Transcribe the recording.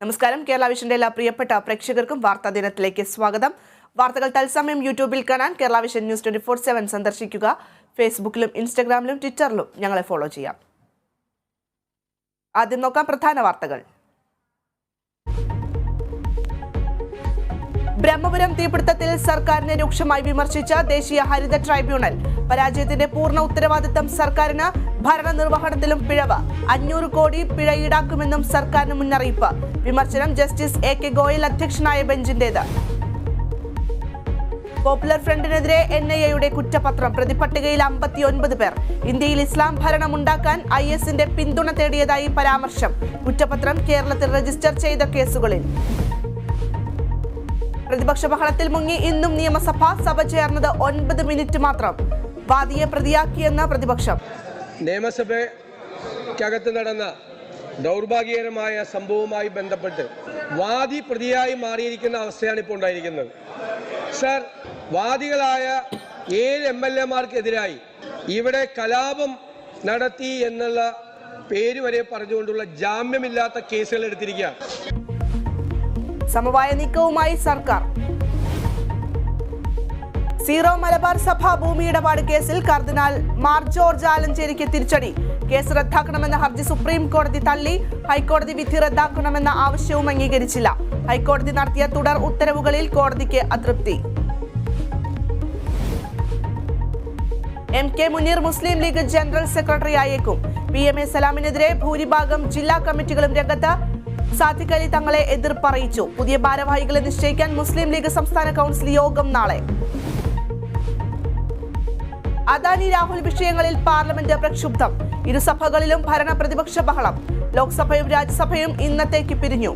നമസ്കാരം. കേരള വിഷന്റെ എല്ലാ പ്രിയപ്പെട്ട പ്രേക്ഷകർക്കും വാർത്താ ദിനത്തിലേക്ക് സ്വാഗതം. വാർത്തകൾ തത്സമയം യൂട്യൂബിൽ കാണാൻ കേരള വിഷൻ ന്യൂസ് 24/7 സന്ദർശിക്കുക. ഫേസ്ബുക്കിലും ഇൻസ്റ്റഗ്രാമിലും ട്വിറ്ററിലും ഞങ്ങളെ ഫോളോ ചെയ്യാം. ആദ്യം നോക്കാം പ്രധാന വാർത്തകൾ. ബ്രഹ്മപുരം തീപിടുത്തത്തിൽ സർക്കാരിനെ രൂക്ഷമായി വിമർശിച്ച ദേശീയ ഹരിത ട്രൈബ്യൂണൽ. പരാജയത്തിന്റെ പൂർണ്ണ ഉത്തരവാദിത്തം സർക്കാരിന്, ഭരണനിർവഹണത്തിലും പിഴവ്, 500 കോടി പിഴ ഈടാക്കുമെന്നും സർക്കാരിന് മുന്നറിയിപ്പ്. വിമർശനം ജസ്റ്റിസ് AK ഗോയൽ അധ്യക്ഷനായ ബെഞ്ചിന്റേത്. പോപ്പുലർ ഫ്രണ്ടിനെതിരെ NIA കുറ്റപത്രം. പ്രതിപട്ടികയിൽ 59 പേർ. ഇന്ത്യയിൽ ഇസ്ലാം ഭരണമുണ്ടാക്കാൻ IS-ന്റെ പിന്തുണ തേടിയതായി പരാമർശം. കുറ്റപത്രം കേരളത്തിൽ രജിസ്റ്റർ ചെയ്ത കേസുകളിൽ. പ്രതിപക്ഷ ബഹളത്തിൽ മുങ്ങി ഇന്നും നിയമസഭ. സഭ ചേർന്നത് 9 മിനിറ്റ് മാത്രം. വാദിയെ പ്രതിയാക്കിയെന്ന പ്രതിപക്ഷം. നിയമസഭയ്ക്കകത്ത് നടന്ന ദൗർഭാഗ്യകരമായ സംഭവവുമായി ബന്ധപ്പെട്ട് വാദി പ്രതിയായി മാറിയിരിക്കുന്ന അവസ്ഥയാണ് ഇപ്പോൾ ഉണ്ടായിരിക്കുന്നത്. സർ, വാദികളായ 7 MLA-മാർക്കെതിരായി ഇവിടെ കലാപം നടത്തി എന്നുള്ള പേര് വരെ പറഞ്ഞുകൊണ്ടുള്ള ജാമ്യമില്ലാത്ത കേസുകൾ എടുത്തിരിക്കുകയാണ്. സമവായ നീക്കവുമായി സർക്കാർ. സീറോ മലബാർ സഭ ഭൂമി ഇടപാട് കേസിൽ കർദിനാൾ മാർ ജോർജ് ആലഞ്ചേരിക്ക് തിരിച്ചടി. കേസ് റദ്ദാക്കണമെന്ന ഹർജി സുപ്രീം കോടതി തള്ളി. ഹൈക്കോടതി വിധി റദ്ദാക്കണമെന്ന ആവശ്യവും അംഗീകരിച്ചില്ല. ഹൈക്കോടതി നടത്തിയ തുടർ ഉത്തരവുകളിൽ കോടതിക്ക് അതൃപ്തി. MK മുനീർ മുസ്ലിം ലീഗ് ജനറൽ സെക്രട്ടറി ആയേക്കും. PMA സലാമിനെതിരെ ഭൂരിഭാഗം ജില്ലാ കമ്മിറ്റികളും രംഗത്ത്. സാദിഖ് അലി തങ്ങളെ എതിർപ്പറിയിച്ചു. പുതിയ ഭാരവാഹികളെ നിശ്ചയിക്കാൻ മുസ്ലിം ലീഗ് സംസ്ഥാന കൗൺസിൽ യോഗം നാളെ. അദാനി രാഹുൽ വിഷയങ്ങളിൽ പാർലമെന്റ് പ്രക്ഷുബ്ധം. ഇരുസഭകളിലും ഭരണ പ്രതിപക്ഷ ബഹളം. ലോക്സഭയും രാജ്യസഭയും ഇന്നത്തേക്ക് പിരിഞ്ഞു.